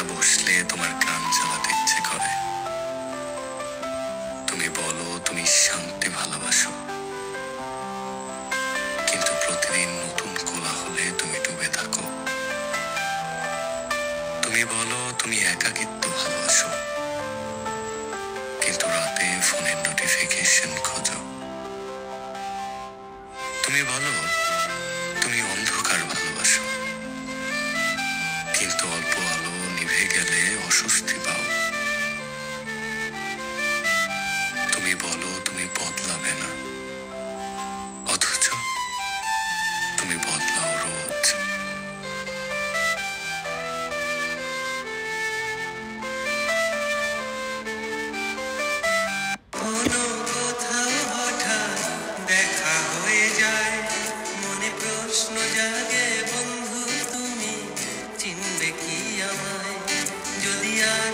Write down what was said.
একা বসলে তোমার গান চালাতে ইচ্ছে করে। তুমি বলো তুমি শান্তি ভালোবাসো, কিন্তু প্রতিদিন নতুন কোলাহলে তুমি ডুবে থাকো। তুমি বলো তুমি একাকিত্ব ভালোবাসো, কিন্তু রাতে ফোনের নোটিফিকেশন খোঁজো। তুমি বলো তুমি অন্ধকার ভালোবাসো, কিন্তু অল্প আলো নিভে গেলে অস্বস্তি পাও। তুমি বলো তুমি বদলাবে না, অথচ তুমি বদলাও রোজ। কোনো কোথাও হঠাৎ দেখা হয়ে যায়, মনে প্রশ্ন জাগে বন্ধু তুমি চিনবে কি আমায়, যদি আর